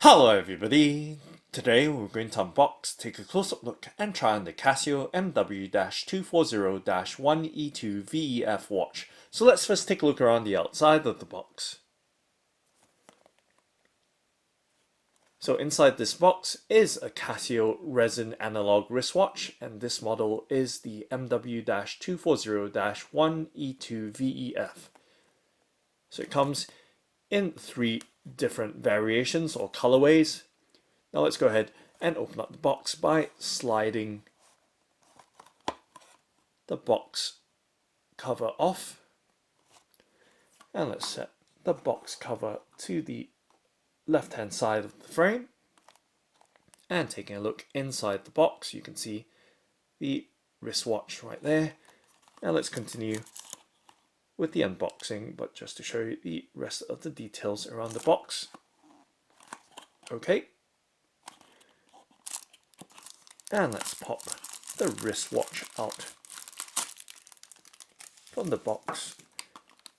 Hello everybody! Today we're going to unbox, take a close-up look and try on the CASIO MW-240-1E2VEF watch. So let's first take a look around the outside of the box. So inside this box is a Casio resin analog wristwatch, and this model is the MW-240-1E2VEF. So it comes in three different variations or colorways. Now let's go ahead and open up the box by sliding the box cover off. And let's set the box cover to the left hand side of the frame. And taking a look inside the box, you can see the wristwatch right there. Now let's continue with the unboxing, but just to show you the rest of the details around the box. Okay. And let's pop the wristwatch out from the box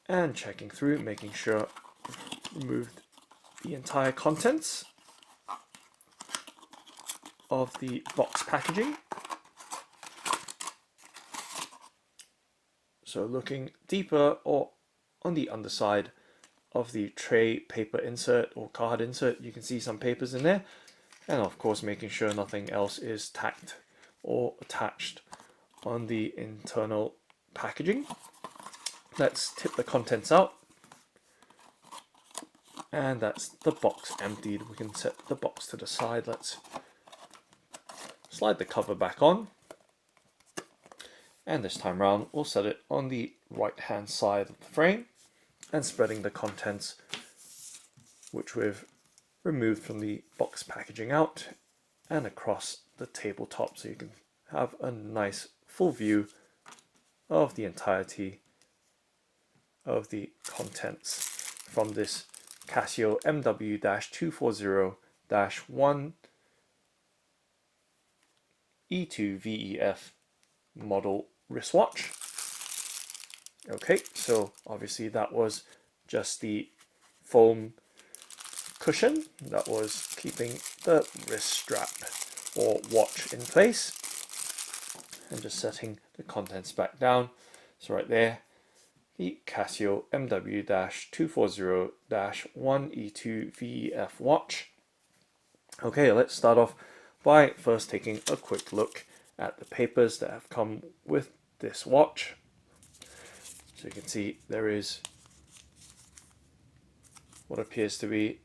and checking through, making sure we've removed the entire contents of the box packaging. So looking deeper or on the underside of the tray paper insert or card insert, you can see some papers in there, and of course making sure nothing else is tacked or attached on the internal packaging. Let's tip the contents out, and that's the box emptied. We can set the box to the side. Let's slide the cover back on. And this time around, we'll set it on the right hand side of the frame and spreading the contents, which we've removed from the box packaging, out and across the tabletop, so you can have a nice full view of the entirety of the contents from this Casio MW-240-1E2VEF model wristwatch. Okay, so obviously that was just the foam cushion that was keeping the wrist strap or watch in place, and just setting the contents back down. So right there, the Casio MW-240-1E2VEF watch. Okay, let's start off by first taking a quick look at the papers that have come with this watch. So you can see there is what appears to be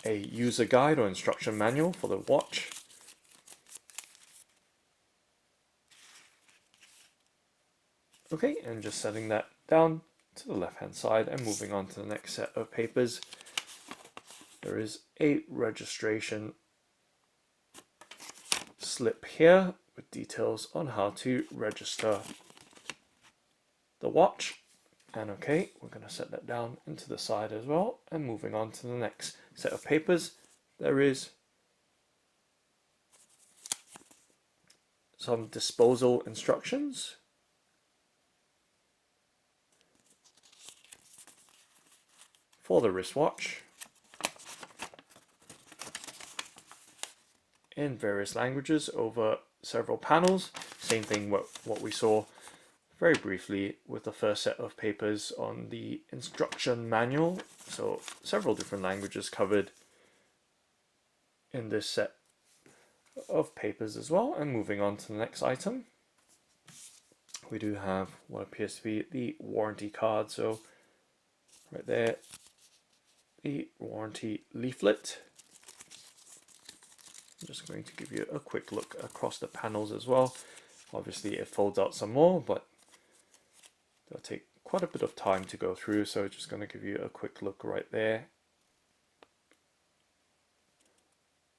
a user guide or instruction manual for the watch. Okay, and just setting that down to the left hand side and moving on to the next set of papers. There is a registration slip here with details on how to register the watch. And okay, we're going to set that down into the side as well, and moving on to the next set of papers, there is some disposal instructions for the wristwatch in various languages over several panels. Same thing what we saw very briefly with the first set of papers on the instruction manual. So several different languages covered in this set of papers as well. And moving on to the next item, we do have what appears to be the warranty card. So right there, the warranty leaflet. I'm just going to give you a quick look across the panels as well. Obviously it folds out some more, but they'll take quite a bit of time to go through, so just going to give you a quick look right there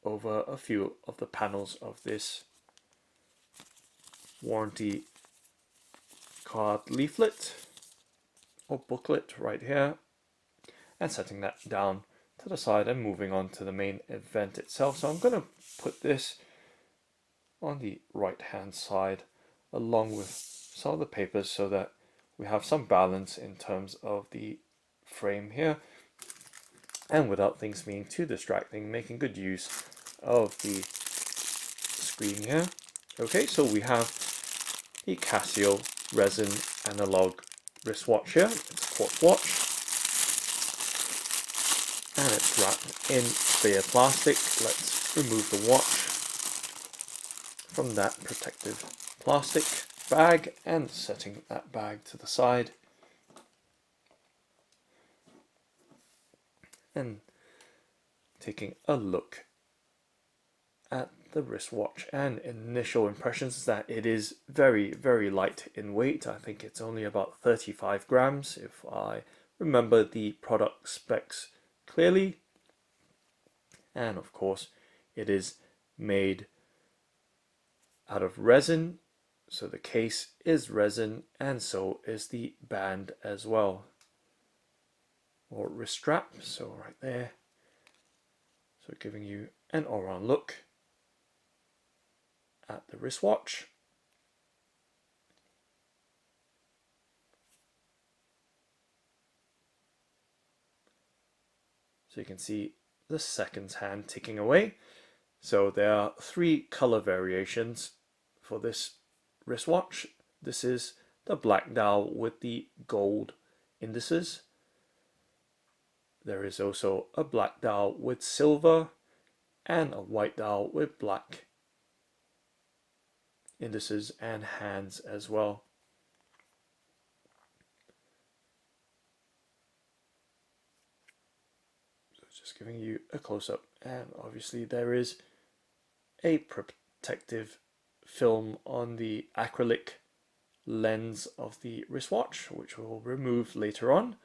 over a few of the panels of this warranty card leaflet or booklet right here, and setting that down to the side and moving on to the main event itself. So I'm going to put this on the right hand side along with some of the papers so that we have some balance in terms of the frame here. And without things being too distracting, making good use of the screen here. Okay, so we have the Casio resin analog wristwatch here. It's a quartz watch, and it's wrapped in clear plastic. Let's remove the watch from that protective plastic bag and setting that bag to the side. And taking a look at the wristwatch, and initial impressions is that it is very, very light in weight. I think it's only about 35 grams if I remember the product specs clearly. And of course, it is made out of resin, so the case is resin, and so is the band as well, or wrist strap. So right there, so giving you an all-round look at the wristwatch. So you can see the seconds hand ticking away. So there are 3 color variations for this wristwatch. This is the black dial with the gold indices. There is also a black dial with silver and a white dial with black indices and hands as well. So just giving you a close-up, and obviously there is a protective film on the acrylic lens of the wristwatch, which we'll remove later on.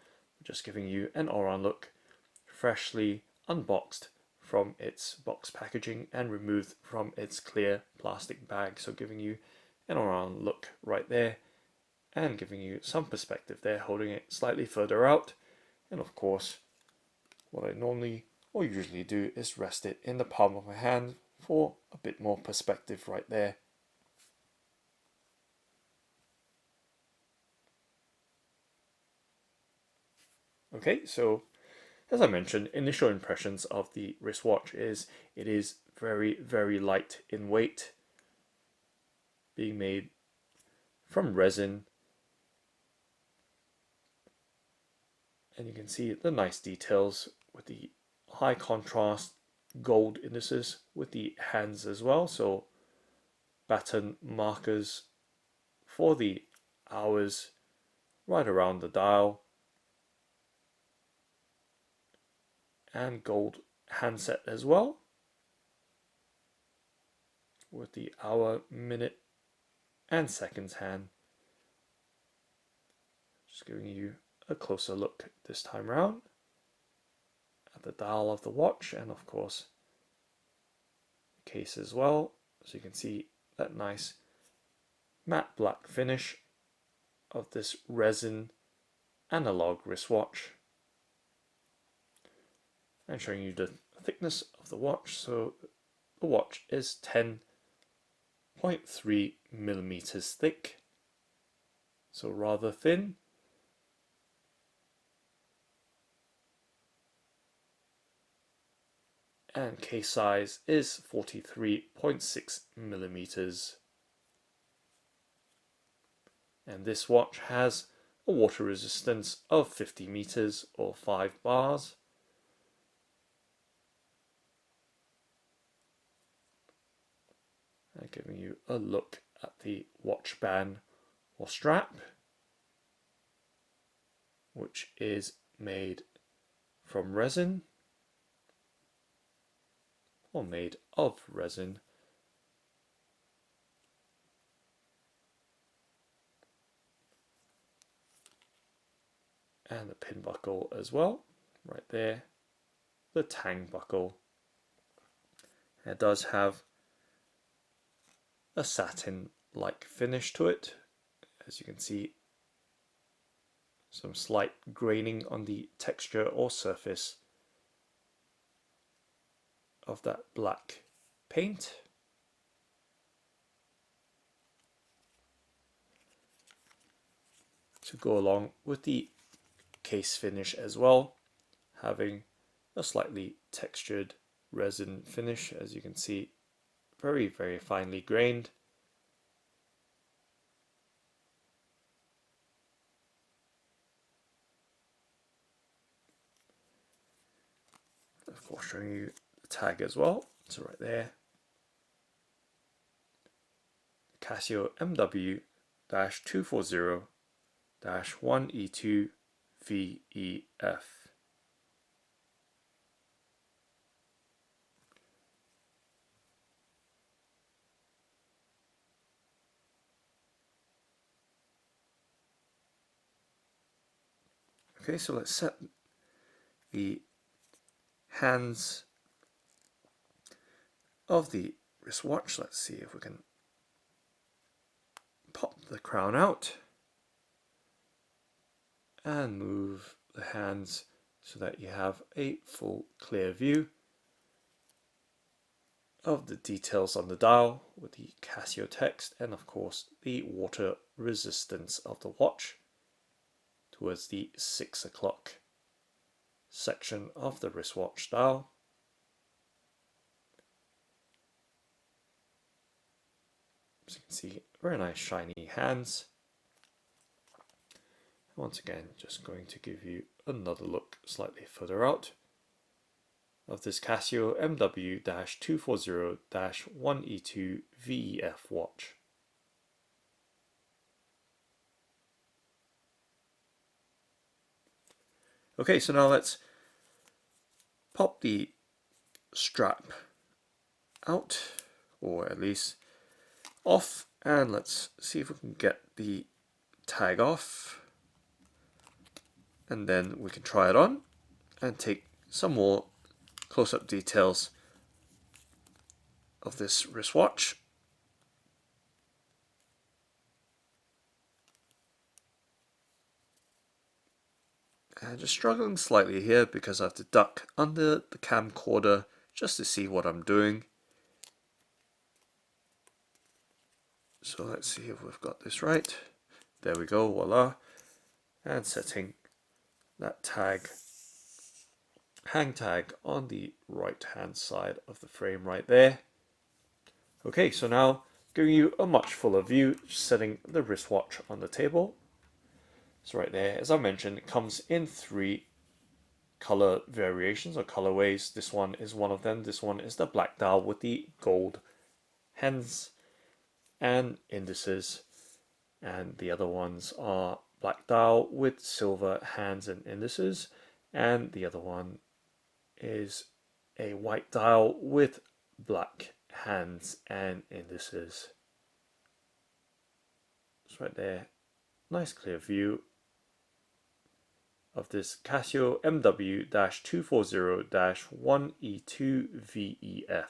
Just giving you an all-round look, freshly unboxed from its box packaging and removed from its clear plastic bag. So giving you an all-round look right there, and giving you some perspective there, holding it slightly further out. And of course, what I normally or usually do is rest it in the palm of my hand for a bit more perspective right there. Okay, so as I mentioned, initial impressions of the wristwatch is it is very, very light in weight, being made from resin. And you can see the nice details with the high contrast gold indices with the hands as well. So baton markers for the hours right around the dial, and gold handset as well with the hour, minute and seconds hand. Just giving you a closer look this time round at the dial of the watch, and of course the case as well. So you can see that nice matte black finish of this resin analog wristwatch, and showing you the thickness of the watch. So the watch is 10.3 millimeters thick, so rather thin. And case size is 43.6 millimeters. And this watch has a water resistance of 50 meters or 5 bars. And giving you a look at the watch band or strap, which is made from resin, or made of resin. And the pin buckle as well, right there, the tang buckle. It does have a satin-like finish to it. As you can see, some slight graining on the texture or surface of that black paint. To go along with the case finish as well, having a slightly textured resin finish, as you can see, very, very finely grained. Of course, showing you the tag as well. So right there, CASIO MW-240-1E2VEF. Okay, so let's set the hands of the wristwatch. Let's see if we can pop the crown out and move the hands so that you have a full clear view of the details on the dial with the Casio text and of course the water resistance of the watch towards the 6 o'clock section of the wristwatch dial. So you can see very nice shiny hands. Once again, just going to give you another look slightly further out of this CASIO MW-240-1E2VEF watch. Okay, so now let's pop the strap out, or at least off, and let's see if we can get the tag off, and then we can try it on and take some more close-up details of this wristwatch. And just struggling slightly here because I have to duck under the camcorder just to see what I'm doing. So let's see if we've got this right. There we go, voila. And setting that tag, hang tag, on the right hand side of the frame right there. Okay, so now giving you a much fuller view, setting the wristwatch on the table. So right there, as I mentioned, it comes in 3 color variations or colorways. This one is one of them. This one is the black dial with the gold hands and indices, and the other ones are black dial with silver hands and indices, and the other one is a white dial with black hands and indices. It's right there, nice clear view of this CASIO MW-240-1E2VEF.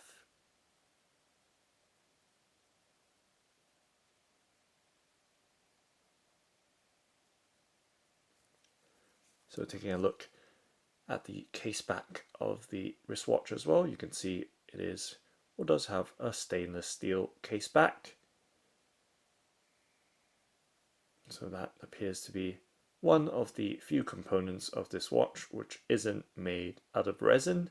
So taking a look at the case back of the wristwatch as well, you can see it is, or does have, a stainless steel case back. So that appears to be one of the few components of this watch which isn't made out of resin.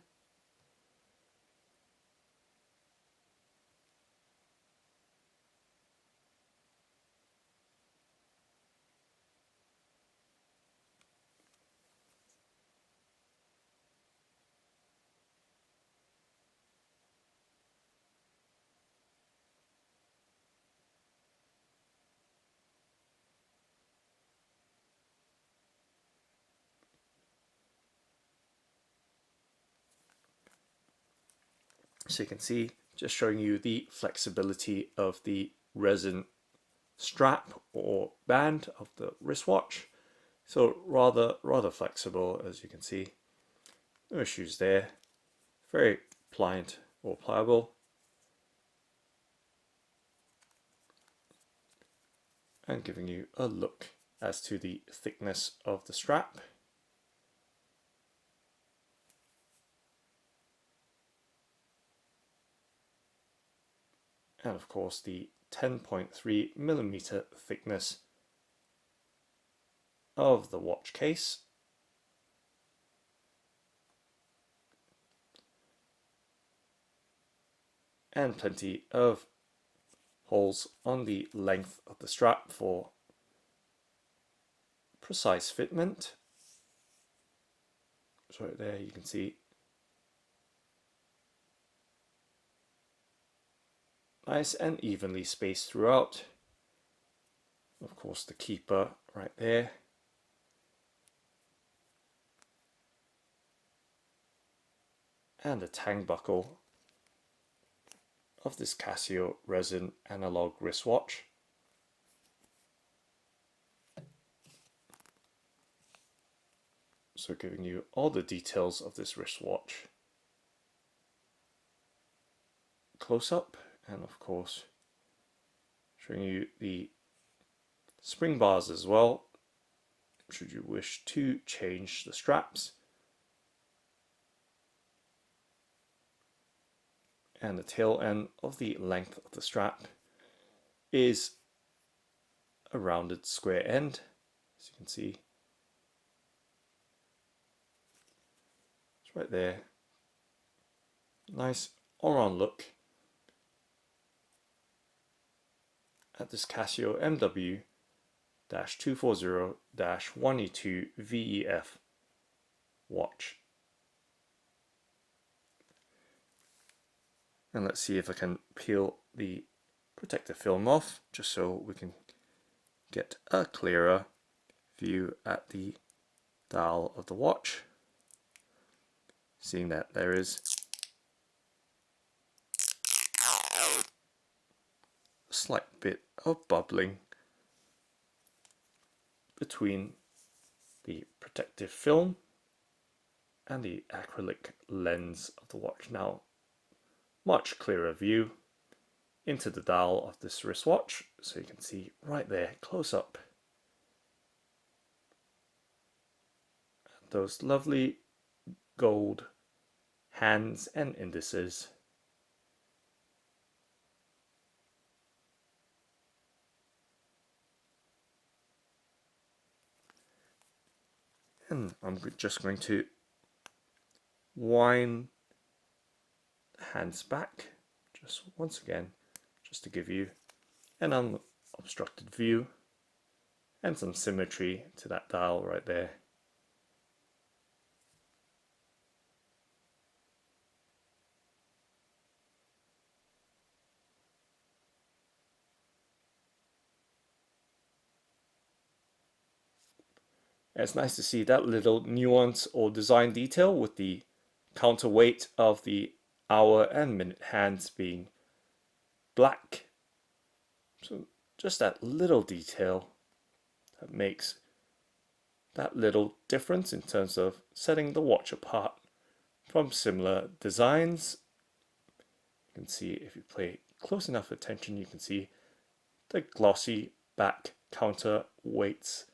So you can see, just showing you the flexibility of the resin strap or band of the wristwatch. So rather flexible, as you can see. No issues there. Very pliant or pliable. And giving you a look as to the thickness of the strap. And of course the 10.3mm thickness of the watch case. and plenty of holes on the length of the strap for precise fitment. So right there you can see nice and evenly spaced throughout. Of course the keeper right there. And the tang buckle of this Casio resin analog wristwatch. So giving you all the details of this wristwatch close up, and of course showing you the spring bars as well, should you wish to change the straps. And the tail end of the length of the strap is a rounded square end, as you can see. It's right there. Nice all-round look at this CASIO MW-240-1E2VEF watch. And let's see if I can peel the protective film off, just so we can get a clearer view at the dial of the watch. Seeing that there is a slight bit of bubbling between the protective film and the acrylic lens of the watch. Now, much clearer view into the dial of this wristwatch, so you can see right there close up those lovely gold hands and indices. And I'm just going to wind the hands back just once again, just to give you an unobstructed view and some symmetry to that dial right there. And it's nice to see that little nuance or design detail with the counterweight of the hour and minute hands being black. So just that little detail that makes that little difference in terms of setting the watch apart from similar designs. You can see, if you pay close enough attention, you can see the glossy back counterweights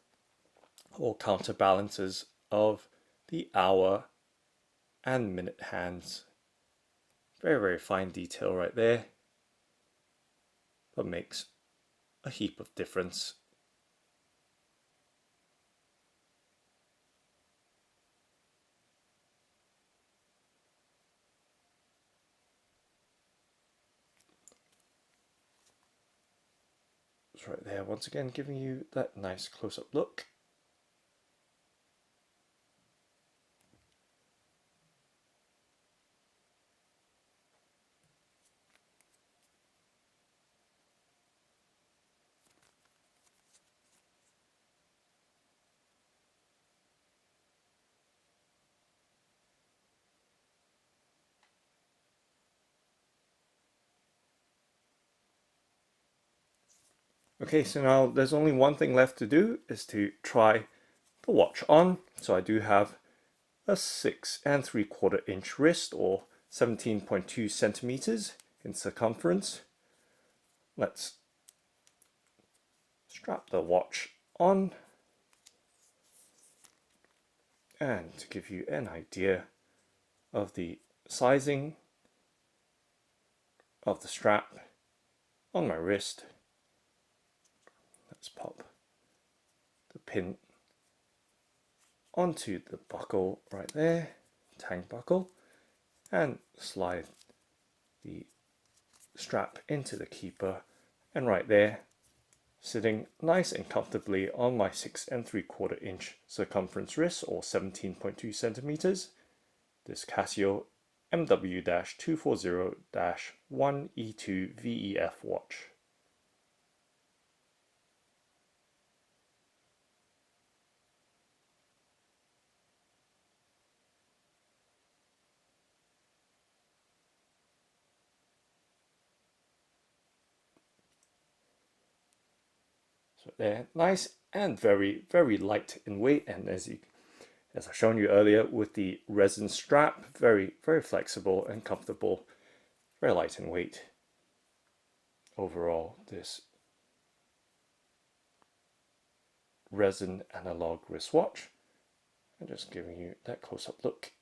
or counterbalances of the hour and minute hands. Very, very fine detail right there, but makes a heap of difference. It's right there, once again giving you that nice close-up look. Okay, so now there's only one thing left to do, is to try the watch on. So I do have a 6 3/4 inch wrist, or 17.2 centimeters in circumference. Let's strap the watch on, and to give you an idea of the sizing of the strap on my wrist, let's pop the pin onto the buckle right there, tang buckle, and slide the strap into the keeper, and right there, sitting nice and comfortably on my 6¾ inch circumference wrist, or 17.2 centimeters, this CASIO MW-240-1E2VEF watch. So they're nice and very, very light in weight, and as I've shown you earlier with the resin strap, very, very flexible and comfortable, very light in weight. Overall, this resin analog wristwatch, and just giving you that close-up look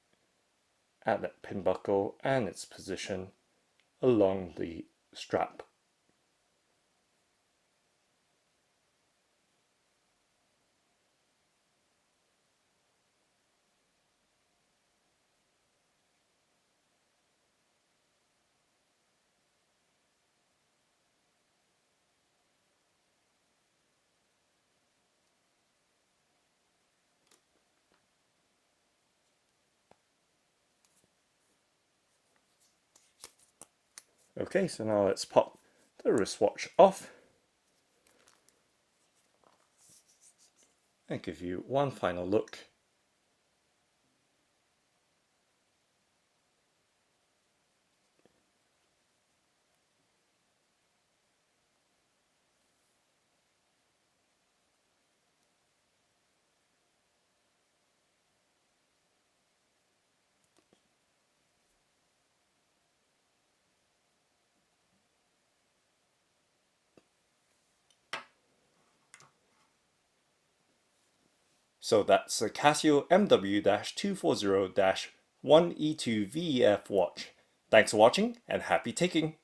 at that pin buckle and its position along the strap. Okay, so now let's pop the wristwatch off and give you one final look. So that's the CASIO MW-240-1E2VEF watch. Thanks for watching and happy taking!